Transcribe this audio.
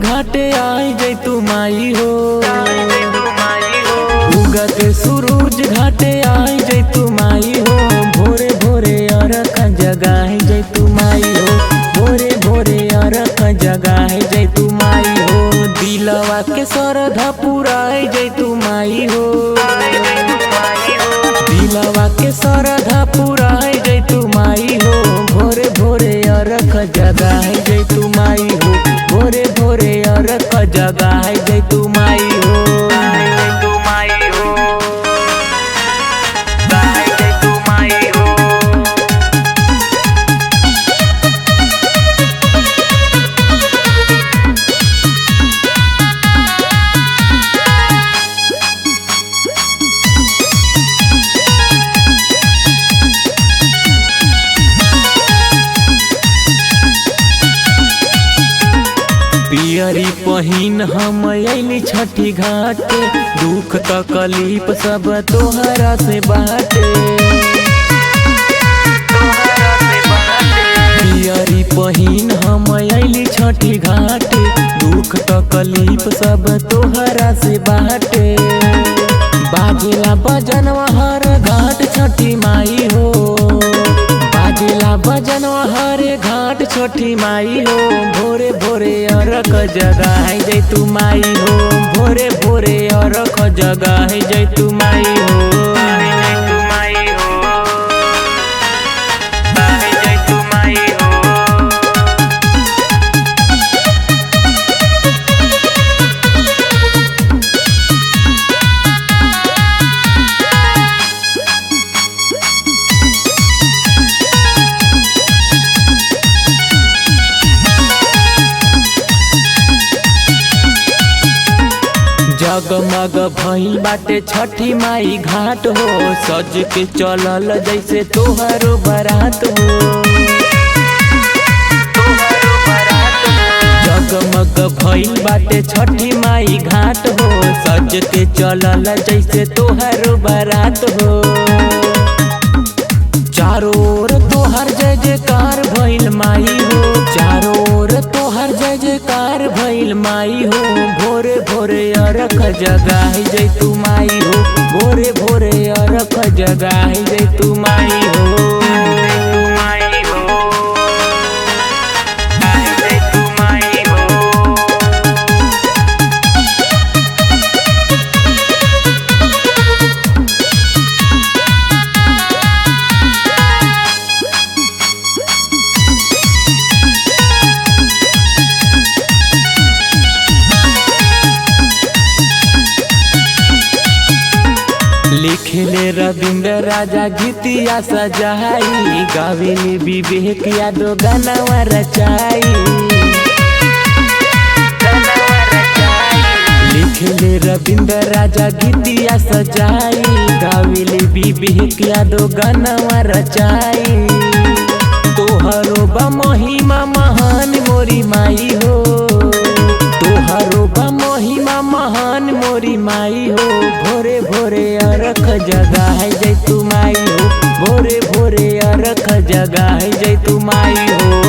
घाटे आई जय तू माई हो, उगते सूरज घाटे आई जय तू माई हो। भोरे भोरे अरख जगाए जय तू माई हो, भोरे भोरे अरख जगाए जय तू माई हो। दिलवा के श्रद्धा पुराए जय तू माई हो, दिलवा के श्रद्धा पुराए जय तू माई हो। भोरे भोरे अरख जगाए जय तू माई हो, भोरे भोरे अरख जगाए जय तू माई हो। पियरी पहिन हम अइली छठी घाटे, दुख तकलीफ सब तोहरा से बाटे। पियरी पहिन हम अइली छठी घाटे, दुख तकलीफ सब तोहरा से बाटे। बाजेला बजनवा हर घाट छठी माई हो, बाजेला बजनवा हर घाट छठी माई हो। भोरे भोरे अरख जगाए जय तू माई हो, भोरे भोरे अरख जगाए जय तू माई हो। जगमग भइल बाटे छठी माई घाट हो, सज के चलल जैसे तोहरो बारात हो। जगमग भइल बाटे छठी माई घाट हो, सज के चलल जैसे तोहरो बारात हो। चारों ओर तोहर जय जयकार भइल माई हो, चारों ओर तोहर जय जयकार भइल माई हो। भोरे भोरे अरख जगाए जय तू माई हो, भोरे भोरे अरख जगाए जय तू माई हो। लिखले रविंद्र राजा गीतिया सजाई, गावेले विवेक यादव गानवा रचाई। लिखले रविंद्र राजा गीतिया सजाई, गावेले विवेक यादव गानवा रचाई। तोहरो बा महिमा महान मोरी माई हो, तोहरो बा महिमा महान मोरी माई हो। भोरे भोरे अरख जगाए जय तू माई हो, भोरे भोरे अरख जगाए जय तू माई हो।